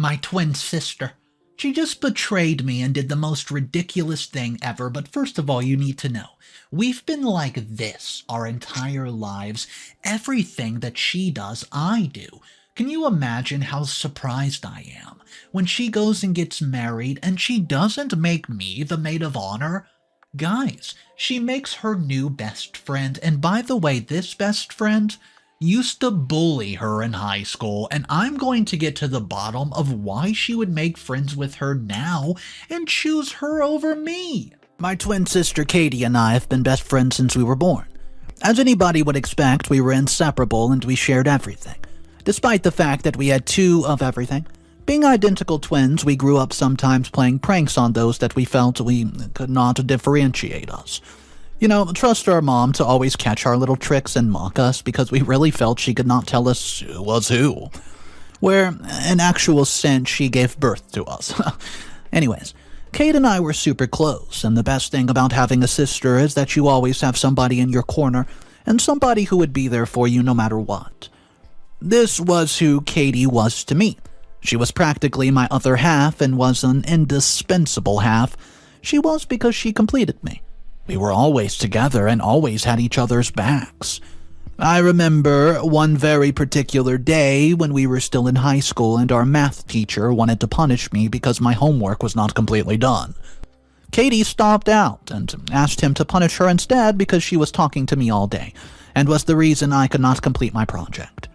my twin sister. She just betrayed me and did the most ridiculous thing ever, but first of all, you need to know. We've been like this our entire lives. Everything that she does, I do. Can you imagine how surprised I am when she goes and gets married and she doesn't make me the maid of honor? Guys, she makes her new best friend, and by the way, this best friend used to bully her in high school, and I'm going to get to the bottom of why she would make friends with her now and choose her over me. My twin sister Katie and I have been best friends since we were born. As anybody would expect, we were inseparable and we shared everything. Despite the fact that we had two of everything, being identical twins, we grew up sometimes playing pranks on those that we felt we could not differentiate us. You know, trust our mom to always catch our little tricks and mock us because we really felt she could not tell us who was who. Where, in actual sense, she gave birth to us. Anyways, Kate and I were super close, and the best thing about having a sister is that you always have somebody in your corner and somebody who would be there for you no matter what. This was who Katie was to me. She was practically my other half and was an indispensable half. She was because she completed me. We were always together and always had each other's backs. I remember one very particular day when we were still in high school and our math teacher wanted to punish me because my homework was not completely done. Katie stopped out and asked him to punish her instead because she was talking to me all day and was the reason I could not complete my project.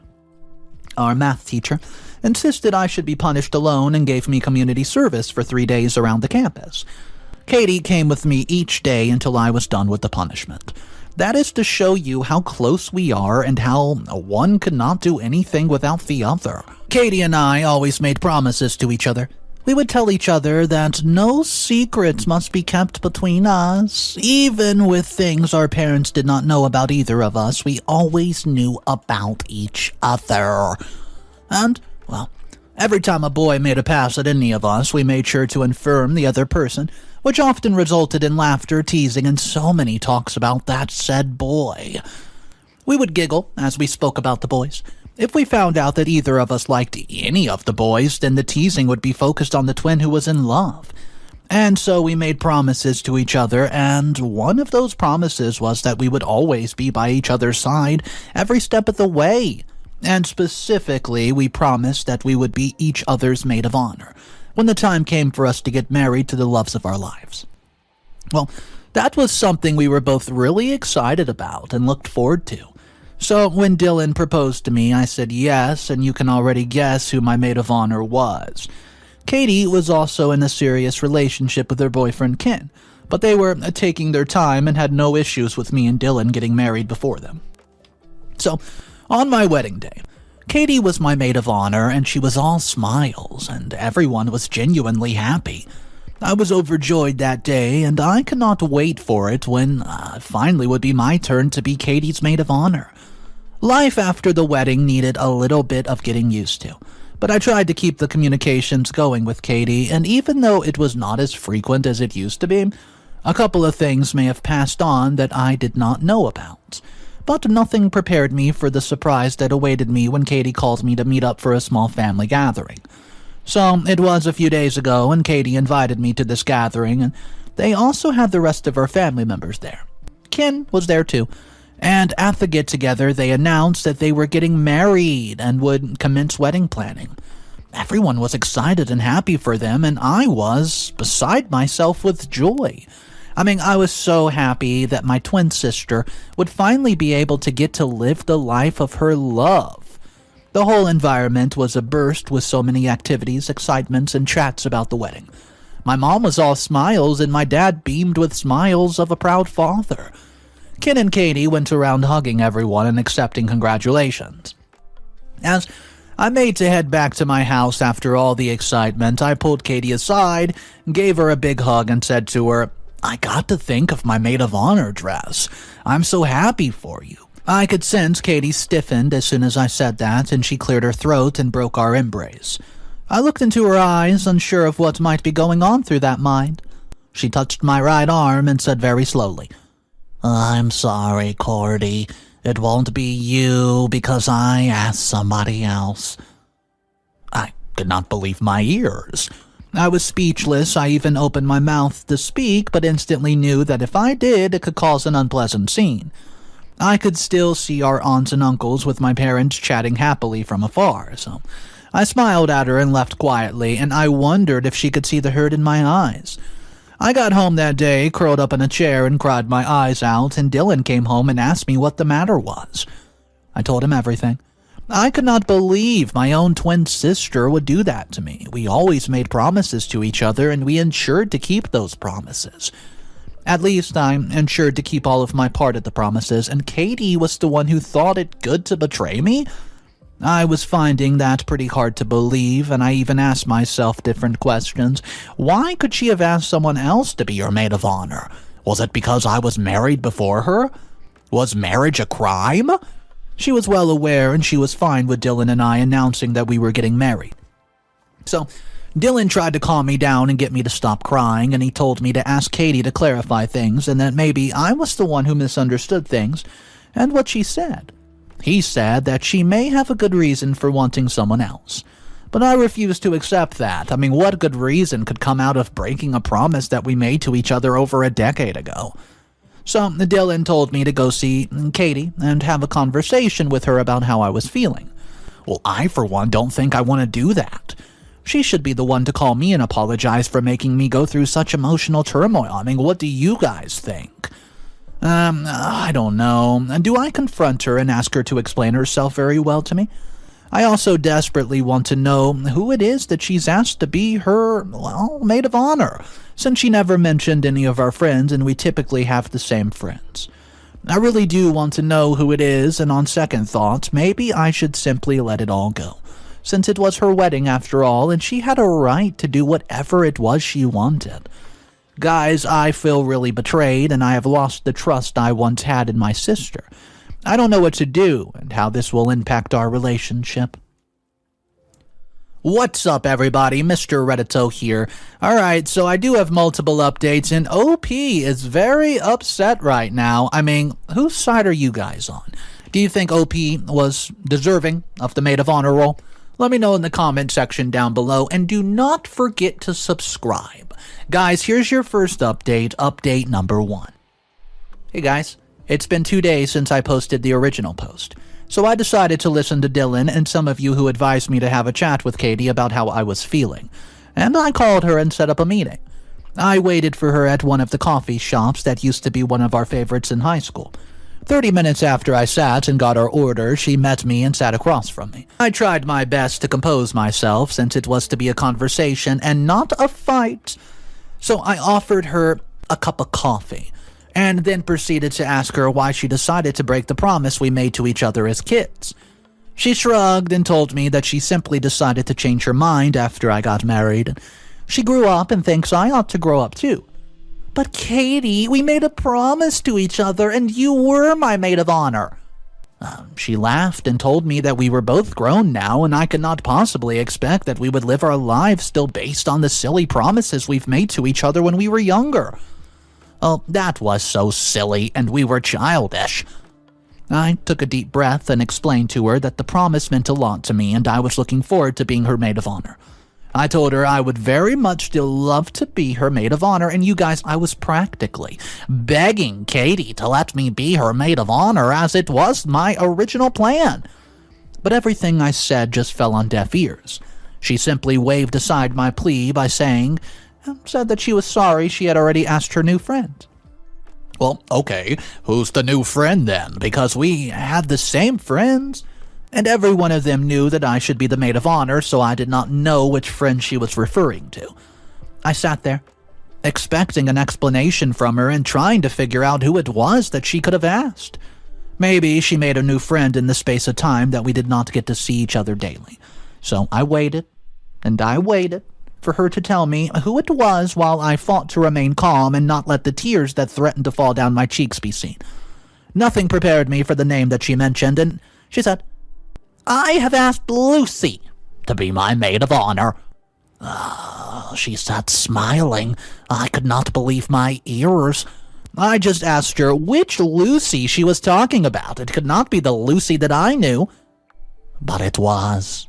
Our math teacher insisted I should be punished alone and gave me community service for 3 days around the campus. Katie came with me each day until I was done with the punishment. That is to show you how close we are and how one could not do anything without the other. Katie and I always made promises to each other. We would tell each other that no secrets must be kept between us. Even with things our parents did not know about either of us, we always knew about each other. And, well, every time a boy made a pass at any of us, we made sure to inform the other person, which often resulted in laughter, teasing, and so many talks about that said boy. We would giggle as we spoke about the boys. If we found out that either of us liked any of the boys, then the teasing would be focused on the twin who was in love. And so we made promises to each other, and one of those promises was that we would always be by each other's side every step of the way. And specifically, we promised that we would be each other's maid of honor when the time came for us to get married to the loves of our lives. Well, that was something we were both really excited about and looked forward to. So when Dylan proposed to me, I said yes, and you can already guess who my maid of honor was. Katie was also in a serious relationship with her boyfriend Ken, but they were taking their time and had no issues with me and Dylan getting married before them. So, on my wedding day, Katie was my maid of honor, and she was all smiles, and everyone was genuinely happy. I was overjoyed that day, and I could not wait for it when it finally would be my turn to be Katie's maid of honor. Life after the wedding needed a little bit of getting used to, but I tried to keep the communications going with Katie, and even though it was not as frequent as it used to be, a couple of things may have passed on that I did not know about. But nothing prepared me for the surprise that awaited me when Katie called me to meet up for a small family gathering. So it was a few days ago, and Katie invited me to this gathering, and they also had the rest of her family members there. Ken was there too, and at the get-together they announced that they were getting married and would commence wedding planning. Everyone was excited and happy for them, and I was beside myself with joy. I was so happy that my twin sister would finally be able to get to live the life of her love. The whole environment was aburst with so many activities, excitements, and chats about the wedding. My mom was all smiles, and my dad beamed with smiles of a proud father. Ken and Katie went around hugging everyone and accepting congratulations. As I made to head back to my house after all the excitement, I pulled Katie aside, gave her a big hug, and said to her, "I got to think of my maid of honor dress. I'm so happy for you." I could sense Katie stiffened as soon as I said that, and she cleared her throat and broke our embrace. I looked into her eyes, unsure of what might be going on through that mind. She touched my right arm and said very slowly, "I'm sorry, Cordy. It won't be you because I asked somebody else." could not believe my ears. I was speechless. I even opened my mouth to speak, but instantly knew that if I did, it could cause an unpleasant scene. I could still see our aunts and uncles with my parents chatting happily from afar, so I smiled at her and left quietly, and I wondered if she could see the hurt in my eyes. I got home that day, curled up in a chair and cried my eyes out, and Dylan came home and asked me what the matter was. I told him everything. I could not believe my own twin sister would do that to me. We always made promises to each other, and we ensured to keep those promises. At least I ensured to keep all of my part of the promises, and Katie was the one who thought it good to betray me? I was finding that pretty hard to believe, and I even asked myself different questions. Why could she have asked someone else to be her maid of honor? Was it because I was married before her? Was marriage a crime? She was well aware, and she was fine with Dylan and I announcing that we were getting married. So, Dylan tried to calm me down and get me to stop crying, and he told me to ask Katie to clarify things, and that maybe I was the one who misunderstood things, and what she said. He said that she may have a good reason for wanting someone else. But I refused to accept that. I mean, what good reason could come out of breaking a promise that we made to each other over a decade ago? So Dylan told me to go see Katie and have a conversation with her about how I was feeling. Well, I, for one, don't think I want to do that. She should be the one to call me and apologize for making me go through such emotional turmoil. I mean, what do you guys think? I don't know. Do I confront her and ask her to explain herself very well to me? I also desperately want to know who it is that she's asked to be her, maid of honor, since she never mentioned any of our friends and we typically have the same friends. I really do want to know who it is, and on second thought, maybe I should simply let it all go, since it was her wedding after all, and she had a right to do whatever it was she wanted. Guys, I feel really betrayed, and I have lost the trust I once had in my sister. I don't know what to do, and how this will impact our relationship. What's up, everybody? Mr. Reddito here. Alright, so I do have multiple updates, and OP is very upset right now. I mean, whose side are you guys on? Do you think OP was deserving of the maid of honor role? Let me know in the comment section down below, and do not forget to subscribe. Guys, here's your first update, update number 1. Hey guys, it's been 2 days since I posted the original post, so I decided to listen to Dylan and some of you who advised me to have a chat with Katie about how I was feeling, and I called her and set up a meeting. I waited for her at one of the coffee shops that used to be one of our favorites in high school. 30 minutes after I sat and got our order, she met me and sat across from me. I tried my best to compose myself since it was to be a conversation and not a fight, so I offered her a cup of coffee, and then proceeded to ask her why she decided to break the promise we made to each other as kids. She shrugged and told me that she simply decided to change her mind after I got married. She grew up and thinks I ought to grow up too. But Katie, we made a promise to each other, and you were my maid of honor. She laughed and told me that we were both grown now, and I could not possibly expect that we would live our lives still based on the silly promises we've made to each other when we were younger. Oh, that was so silly, and we were childish. I took a deep breath and explained to her that the promise meant a lot to me, and I was looking forward to being her maid of honor. I told her I would very much still love to be her maid of honor, and you guys, I was practically begging Katie to let me be her maid of honor as it was my original plan. But everything I said just fell on deaf ears. She simply waved aside my plea by said that she was sorry she had already asked her new friend. Well, okay, who's the new friend then? Because we had the same friends. And every one of them knew that I should be the maid of honor, so I did not know which friend she was referring to. I sat there, expecting an explanation from her and trying to figure out who it was that she could have asked. Maybe she made a new friend in the space of time that we did not get to see each other daily. So I waited, and I waited for her to tell me who it was while I fought to remain calm and not let the tears that threatened to fall down my cheeks be seen. Nothing prepared me for the name that she mentioned, and she said, I have asked Lucy to be my maid of honor. She sat smiling. I could not believe my ears. I just asked her which Lucy she was talking about. It could not be the Lucy that I knew. But it was.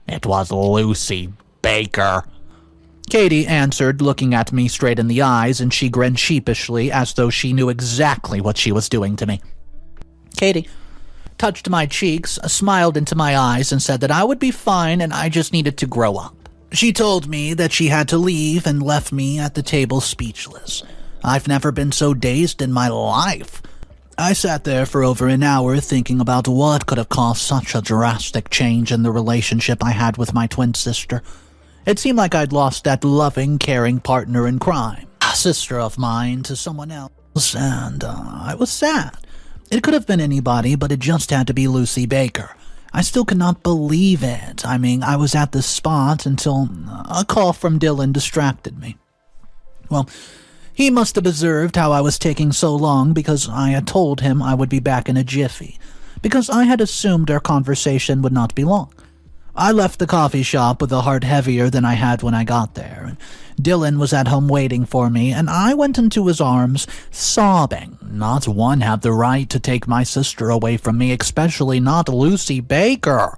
It was Lucy Baker. Katie answered, looking at me straight in the eyes, and she grinned sheepishly as though she knew exactly what she was doing to me. Katie touched my cheeks, smiled into my eyes, and said that I would be fine and I just needed to grow up. She told me that she had to leave and left me at the table speechless. I've never been so dazed in my life. I sat there for over an hour thinking about what could have caused such a drastic change in the relationship I had with my twin sister. It seemed like I'd lost that loving, caring partner in crime, a sister of mine, to someone else, and I was sad. It could have been anybody, but it just had to be Lucy Baker. I still could not believe it. I was at the spot until a call from Dylan distracted me. Well, he must have observed how I was taking so long because I had told him I would be back in a jiffy, because I had assumed our conversation would not be long. I left the coffee shop with a heart heavier than I had when I got there. Dylan was at home waiting for me, and I went into his arms, sobbing. Not one had the right to take my sister away from me, especially not Lucy Baker.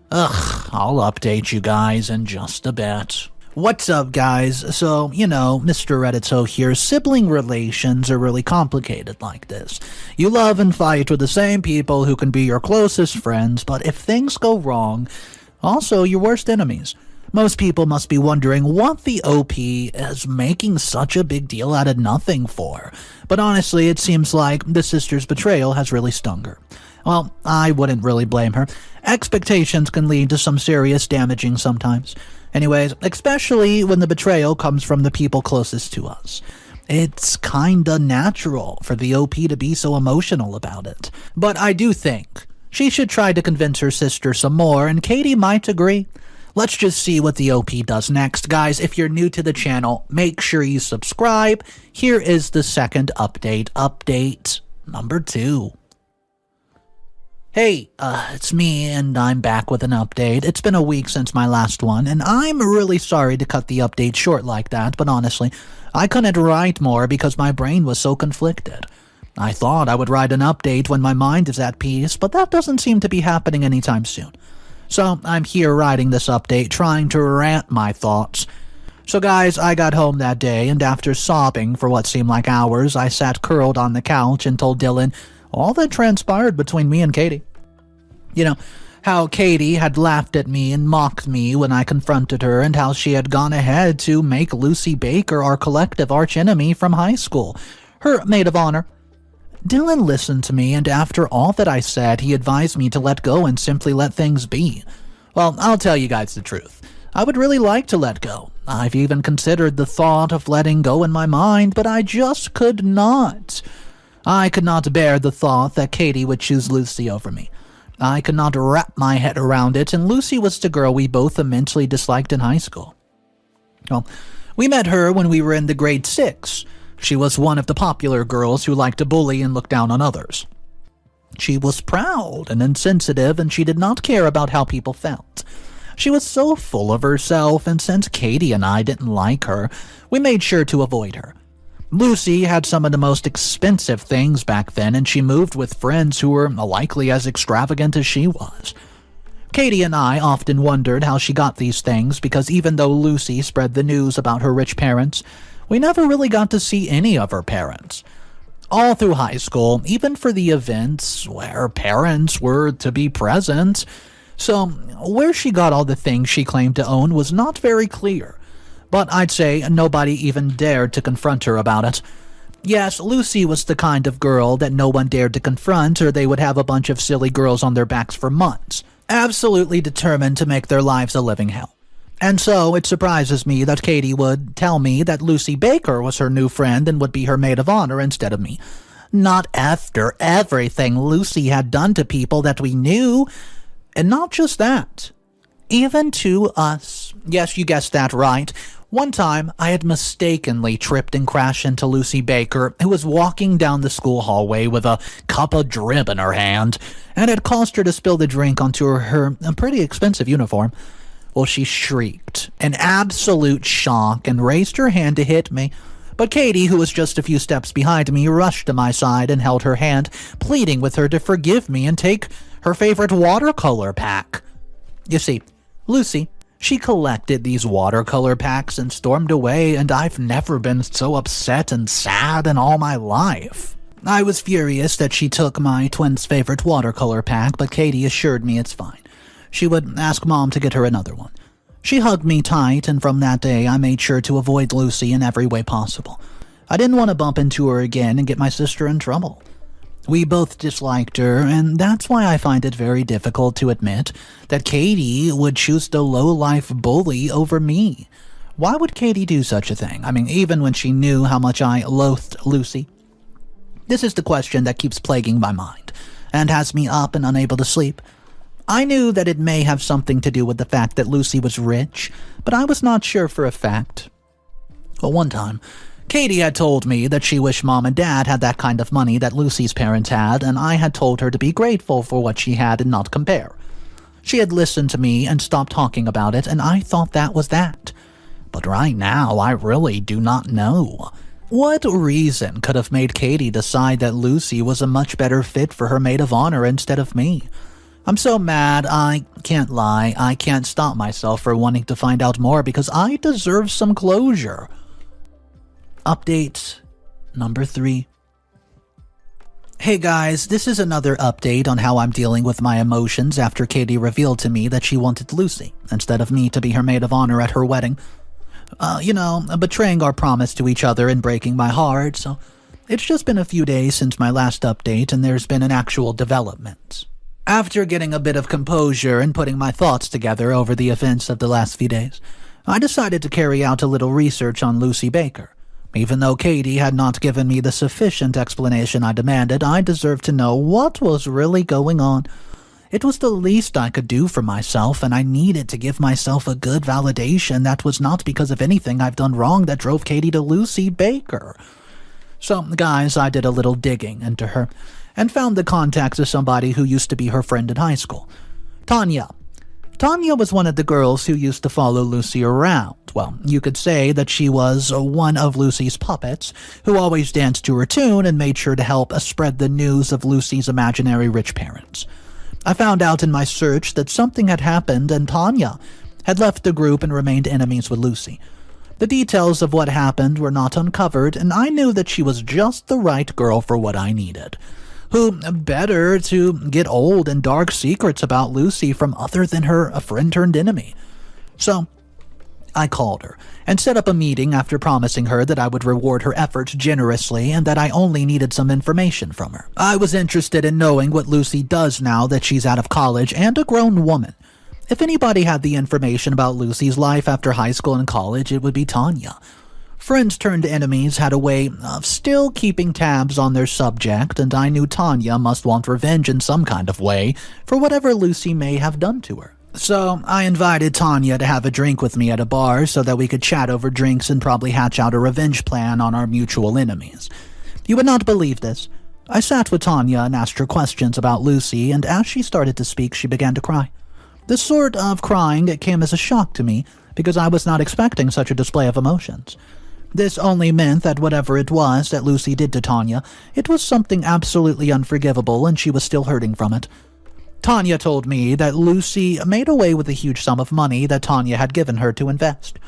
I'll update you guys in just a bit. What's up, guys? So, Mr. Reddito here. Sibling relations are really complicated like this. You love and fight with the same people who can be your closest friends, but if things go wrong, also your worst enemies. Most people must be wondering what the OP is making such a big deal out of nothing for. But honestly, it seems like the sister's betrayal has really stung her. Well, I wouldn't really blame her. Expectations can lead to some serious damaging sometimes. Anyways, especially when the betrayal comes from the people closest to us. It's kinda natural for the OP to be so emotional about it. But I do think she should try to convince her sister some more, and Katie might agree. Let's just see what the OP does next. Guys, if you're new to the channel, make sure you subscribe. Here is the second update. Update number 2. Hey, it's me, and I'm back with an update. It's been a week since my last one, and I'm really sorry to cut the update short like that, but honestly, I couldn't write more because my brain was so conflicted. I thought I would write an update when my mind is at peace, but that doesn't seem to be happening anytime soon. So I'm here writing this update, trying to rant my thoughts. So guys, I got home that day, and after sobbing for what seemed like hours, I sat curled on the couch and told Dylan all that transpired between me and Katie. How Katie had laughed at me and mocked me when I confronted her, and how she had gone ahead to make Lucy Baker our collective archenemy from high school, her maid of honor. Dylan listened to me, and after all that I said, he advised me to let go and simply let things be. Well, I'll tell you guys the truth. I would really like to let go. I've even considered the thought of letting go in my mind, but I just could not. I could not bear the thought that Katie would choose Lucy over me. I could not wrap my head around it, and Lucy was the girl we both immensely disliked in high school. Well, we met her when we were in the grade 6. She was one of the popular girls who liked to bully and look down on others. She was proud and insensitive, and she did not care about how people felt. She was so full of herself, and since Katie and I didn't like her, we made sure to avoid her. Lucy had some of the most expensive things back then, and she moved with friends who were likely as extravagant as she was. Katie and I often wondered how she got these things, because even though Lucy spread the news about her rich parents, we never really got to see any of her parents. All through high school, even for the events where parents were to be present. So, where she got all the things she claimed to own was not very clear. But I'd say nobody even dared to confront her about it. Yes, Lucy was the kind of girl that no one dared to confront, or they would have a bunch of silly girls on their backs for months, absolutely determined to make their lives a living hell. And so it surprises me that Katie would tell me that Lucy Baker was her new friend and would be her maid of honor instead of me. Not after everything Lucy had done to people that we knew. And not just that, even to us. Yes, you guessed that right. One time, I had mistakenly tripped and crashed into Lucy Baker, who was walking down the school hallway with a cup of drib in her hand, and had caused her to spill the drink onto her pretty expensive uniform. Well, she shrieked in absolute shock and raised her hand to hit me. But Katie, who was just a few steps behind me, rushed to my side and held her hand, pleading with her to forgive me and take her favorite watercolor pack. You see, Lucy, she collected these watercolor packs and stormed away, and I've never been so upset and sad in all my life. I was furious that she took my twin's favorite watercolor pack, but Katie assured me it's fine. She would ask Mom to get her another one. She hugged me tight, and from that day I made sure to avoid Lucy in every way possible. I didn't want to bump into her again and get my sister in trouble. We both disliked her, and that's why I find it very difficult to admit that Katie would choose the low-life bully over me. Why would Katie do such a thing? I mean, even when she knew how much I loathed Lucy. This is the question that keeps plaguing my mind, and has me up and unable to sleep. I knew that it may have something to do with the fact that Lucy was rich, but I was not sure for a fact. Well, one time, Katie had told me that she wished Mom and Dad had that kind of money that Lucy's parents had, and I had told her to be grateful for what she had and not compare. She had listened to me and stopped talking about it, and I thought that was that. But right now, I really do not know. What reason could have made Katie decide that Lucy was a much better fit for her maid of honor instead of me? I'm so mad, I can't lie. I can't stop myself for wanting to find out more because I deserve some closure. Update number 3. Hey guys, this is another update on how I'm dealing with my emotions after Katie revealed to me that she wanted Lucy instead of me to be her maid of honor at her wedding. Betraying our promise to each other and breaking my heart, so it's just been a few days since my last update and there's been an actual development. After getting a bit of composure and putting my thoughts together over the events of the last few days, I decided to carry out a little research on Lucy Baker. Even though Katie had not given me the sufficient explanation I demanded, I deserved to know what was really going on. It was the least I could do for myself, and I needed to give myself a good validation that was not because of anything I've done wrong that drove Katie to Lucy Baker. So, guys, I did a little digging into her, and found the contacts of somebody who used to be her friend in high school. Tonia. Tonia was one of the girls who used to follow Lucy around. Well, you could say that she was one of Lucy's puppets, who always danced to her tune and made sure to help spread the news of Lucy's imaginary rich parents. I found out in my search that something had happened and Tonia had left the group and remained enemies with Lucy. The details of what happened were not uncovered, and I knew that she was just the right girl for what I needed. Who better to get old and dark secrets about Lucy from other than her friend-turned-enemy? So, I called her and set up a meeting after promising her that I would reward her efforts generously and that I only needed some information from her. I was interested in knowing what Lucy does now that she's out of college and a grown woman. If anybody had the information about Lucy's life after high school and college, it would be Tonia. Friends-turned-enemies had a way of still keeping tabs on their subject, and I knew Tonia must want revenge in some kind of way for whatever Lucy may have done to her. So I invited Tonia to have a drink with me at a bar so that we could chat over drinks and probably hatch out a revenge plan on our mutual enemies. You would not believe this. I sat with Tonia and asked her questions about Lucy, and as she started to speak, she began to cry. The sort of crying came as a shock to me because I was not expecting such a display of emotions. This only meant that whatever it was that Lucy did to Tonia, it was something absolutely unforgivable and she was still hurting from it. Tonia told me that Lucy made away with a huge sum of money that Tonia had given her to invest.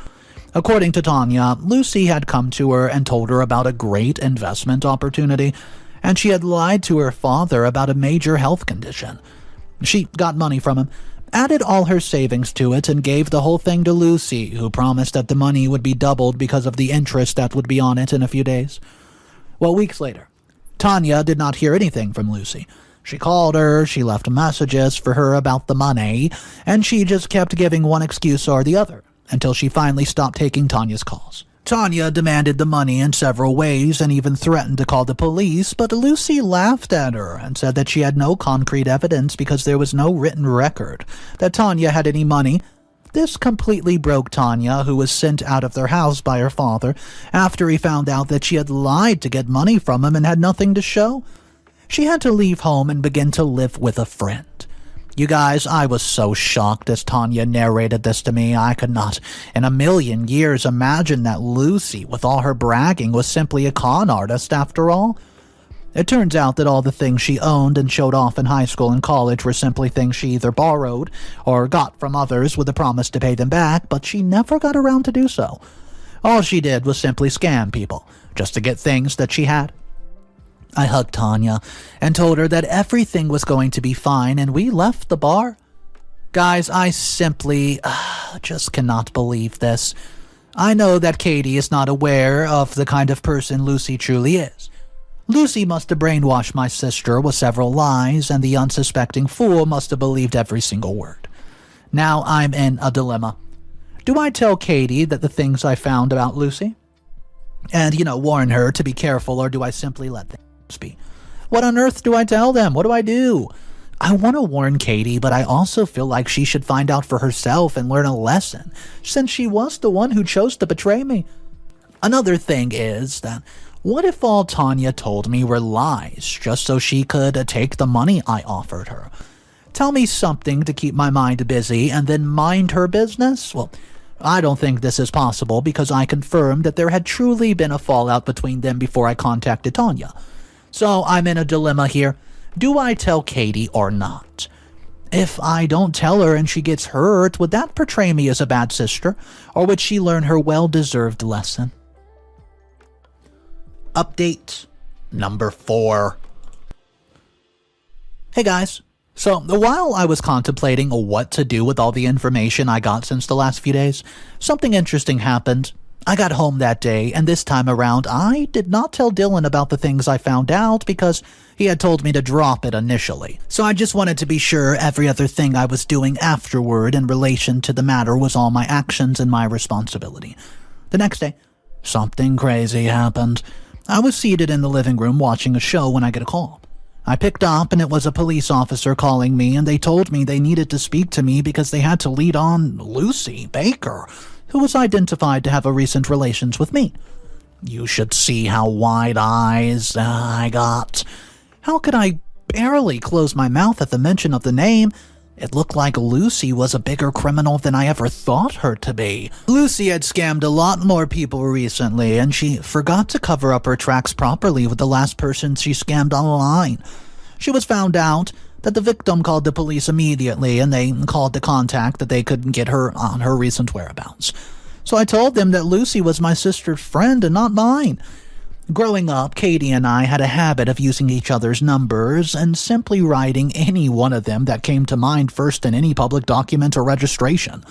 According to Tonia, Lucy had come to her and told her about a great investment opportunity, and she had lied to her father about a major health condition. She got money from him, added all her savings to it, and gave the whole thing to Lucy, who promised that the money would be doubled because of the interest that would be on it in a few days. Well, weeks later, Tonia did not hear anything from Lucy. She called her, she left messages for her about the money, and she just kept giving one excuse or the other, until she finally stopped taking Tonia's calls. Tonia demanded the money in several ways and even threatened to call the police, but Lucy laughed at her and said that she had no concrete evidence because there was no written record that Tonia had any money. This completely broke Tonia, who was sent out of their house by her father after he found out that she had lied to get money from him and had nothing to show. She had to leave home and begin to live with a friend. You guys, I was so shocked as Tonia narrated this to me. I could not in a million years imagine that Lucy, with all her bragging, was simply a con artist after all. It turns out that all the things she owned and showed off in high school and college were simply things she either borrowed or got from others with a promise to pay them back, but she never got around to do so. All she did was simply scam people, just to get things that she had. I hugged Tonia and told her that everything was going to be fine, and we left the bar. Guys, I simply just cannot believe this. I know that Katie is not aware of the kind of person Lucy truly is. Lucy must have brainwashed my sister with several lies, and the unsuspecting fool must have believed every single word. Now I'm in a dilemma. Do I tell Katie that the things I found about Lucy? And, warn her to be careful, or do I simply let things be? What on earth do I tell them? What do I do? I want to warn Katie, but I also feel like she should find out for herself and learn a lesson, since she was the one who chose to betray me. Another thing is that, what if all Tonia told me were lies, just so she could take the money I offered her? Tell me something to keep my mind busy and then mind her business? Well, I don't think this is possible because I confirmed that there had truly been a fallout between them before I contacted Tonia. So I'm in a dilemma here. Do I tell Katie or not? If I don't tell her and she gets hurt, would that portray me as a bad sister, or would she learn her well-deserved lesson? Update number 4. Hey guys. So, while I was contemplating what to do with all the information I got since the last few days, something interesting happened. I got home that day, and this time around, I did not tell Dylan about the things I found out because he had told me to drop it initially. So I just wanted to be sure every other thing I was doing afterward in relation to the matter was all my actions and my responsibility. The next day, something crazy happened. I was seated in the living room watching a show when I get a call. I picked up, and it was a police officer calling me, and they told me they needed to speak to me because they had to lead on Lucy Baker, who was identified to have a recent relations with me. You should see how wide eyes I got. How could I barely close my mouth at the mention of the name? It looked like Lucy was a bigger criminal than I ever thought her to be. Lucy had scammed a lot more people recently, and she forgot to cover up her tracks properly with the last person she scammed online. She was found out that the victim called the police immediately, and they called the contact that they couldn't get her on her recent whereabouts. So I told them that Lucy was my sister's friend and not mine. Growing up, Katie and I had a habit of using each other's numbers and simply writing any one of them that came to mind first in any public document or registration.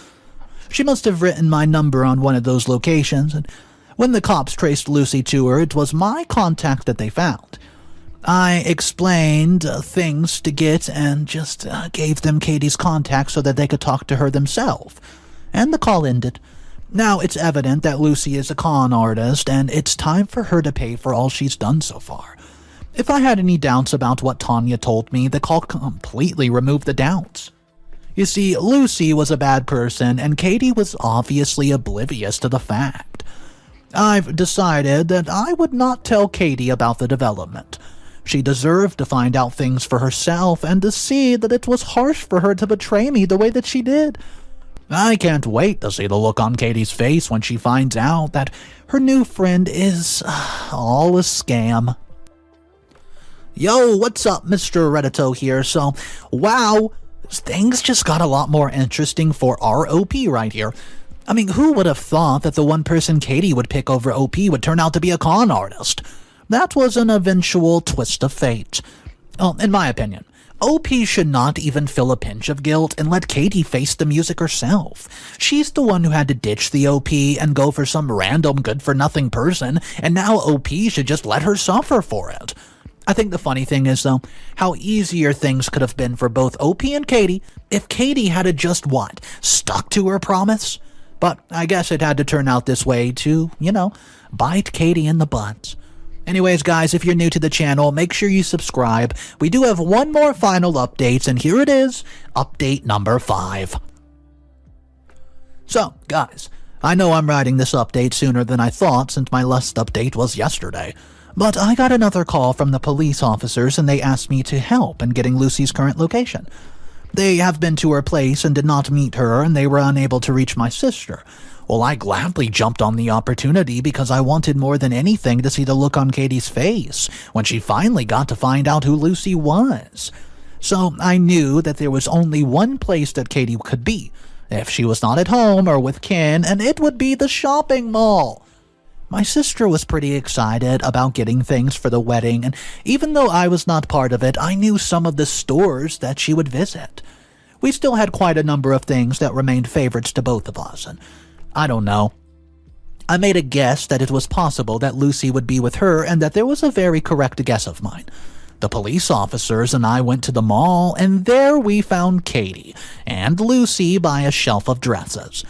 She must have written my number on one of those locations, and when the cops traced Lucy to her, it was my contact that they found. I explained things to get and just gave them Katie's contact so that they could talk to her themselves. And the call ended. Now it's evident that Lucy is a con artist, and it's time for her to pay for all she's done so far. If I had any doubts about what Tonia told me, the call completely removed the doubts. You see, Lucy was a bad person, and Katie was obviously oblivious to the fact. I've decided that I would not tell Katie about the development. She deserved to find out things for herself and to see that it was harsh for her to betray me the way that she did. I can't wait to see the look on Katie's face when she finds out that her new friend is all a scam. Yo, what's up, Mr. Reddito here. So, wow, things just got a lot more interesting for our OP right here. I mean, who would have thought that the one person Katie would pick over OP would turn out to be a con artist? That was an eventual twist of fate. Well, in my opinion, OP should not even feel a pinch of guilt and let Katie face the music herself. She's the one who had to ditch the OP and go for some random good-for-nothing person, and now OP should just let her suffer for it. I think the funny thing is, though, how easier things could have been for both OP and Katie if Katie had just, stuck to her promise? But I guess it had to turn out this way to, bite Katie in the butt. Anyways, guys, if you're new to the channel, make sure you subscribe. We do have one more final update, and here it is, update number 5. So, guys, I know I'm writing this update sooner than I thought since my last update was yesterday, but I got another call from the police officers, and they asked me to help in getting Lucy's current location. They have been to her place and did not meet her, and they were unable to reach my sister. Well, I gladly jumped on the opportunity because I wanted more than anything to see the look on Katie's face when she finally got to find out who Lucy was. So I knew that there was only one place that Katie could be, if she was not at home or with kin, and it would be the shopping mall. My sister was pretty excited about getting things for the wedding, and even though I was not part of it, I knew some of the stores that she would visit. We still had quite a number of things that remained favorites to both of us, and I don't know. I made a guess that it was possible that Lucy would be with her and that there was a very correct guess of mine. The police officers and I went to the mall, and there we found Katie and Lucy by a shelf of dresses.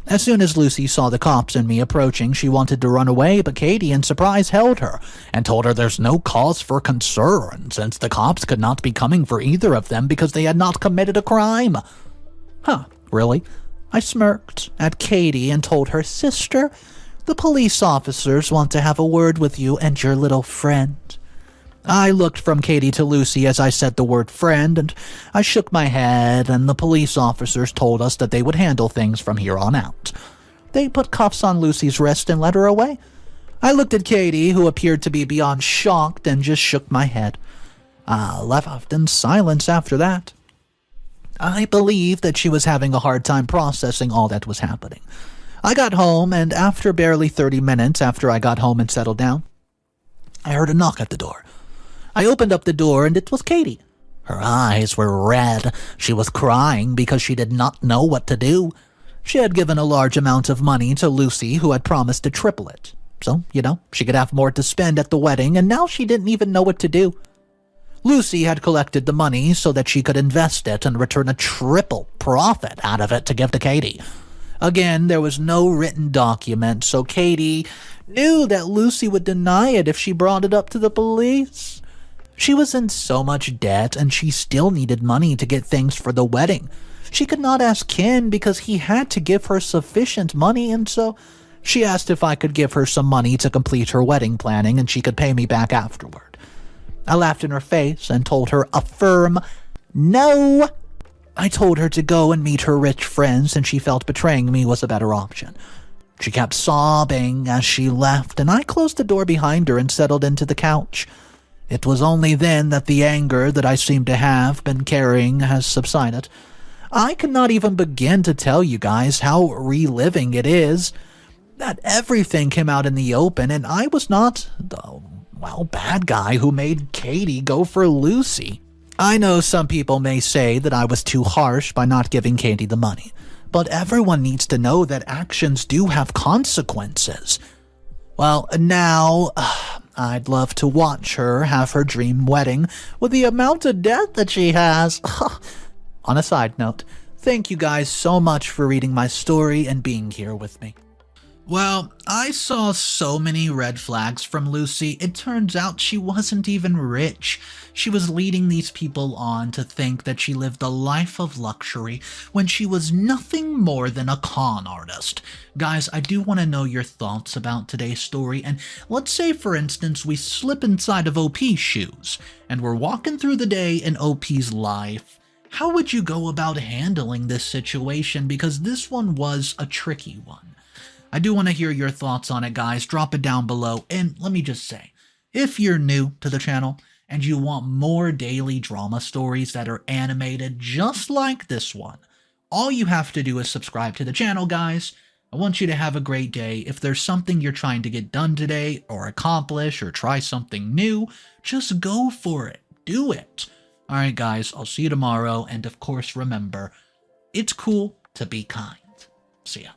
As soon as Lucy saw the cops and me approaching, she wanted to run away, but Katie, in surprise, held her and told her there's no cause for concern since the cops could not be coming for either of them because they had not committed a crime. Huh, really? I smirked at Katie and told her, "Sister, the police officers want to have a word with you and your little friend." I looked from Katie to Lucy as I said the word friend, and I shook my head, and the police officers told us that they would handle things from here on out. They put cuffs on Lucy's wrist and led her away. I looked at Katie, who appeared to be beyond shocked, and just shook my head. I left in silence after that. I believe that she was having a hard time processing all that was happening. I got home, and after barely 30 minutes after I got home and settled down, I heard a knock at the door. I opened up the door, and it was Katie. Her eyes were red. She was crying because she did not know what to do. She had given a large amount of money to Lucy, who had promised to triple it. So, she could have more to spend at the wedding, and now she didn't even know what to do. Lucy had collected the money so that she could invest it and return a triple profit out of it to give to Katie. Again, there was no written document, so Katie knew that Lucy would deny it if she brought it up to the police. She was in so much debt, and she still needed money to get things for the wedding. She could not ask Ken because he had to give her sufficient money, and so she asked if I could give her some money to complete her wedding planning and she could pay me back afterward. I laughed in her face and told her a firm no. I told her to go and meet her rich friends, and she felt betraying me was a better option. She kept sobbing as she left, and I closed the door behind her and settled into the couch. It was only then that the anger that I seemed to have been carrying has subsided. I cannot even begin to tell you guys how reliving it is that everything came out in the open, and I was not the bad guy who made Katie go for Lucy. I know some people may say that I was too harsh by not giving Katie the money, but everyone needs to know that actions do have consequences. Well, now, I'd love to watch her have her dream wedding with the amount of debt that she has. On a side note, thank you guys so much for reading my story and being here with me. Well, I saw so many red flags from Lucy. It turns out she wasn't even rich. She was leading these people on to think that she lived a life of luxury when she was nothing more than a con artist. Guys, I do want to know your thoughts about today's story, and let's say, for instance, we slip inside of OP's shoes, and we're walking through the day in OP's life. How would you go about handling this situation? Because this one was a tricky one. I do want to hear your thoughts on it, guys. Drop it down below. And let me just say, if you're new to the channel and you want more daily drama stories that are animated just like this one, all you have to do is subscribe to the channel, guys. I want you to have a great day. If there's something you're trying to get done today or accomplish or try something new, just go for it. Do it. All right, guys, I'll see you tomorrow. And of course, remember, it's cool to be kind. See ya.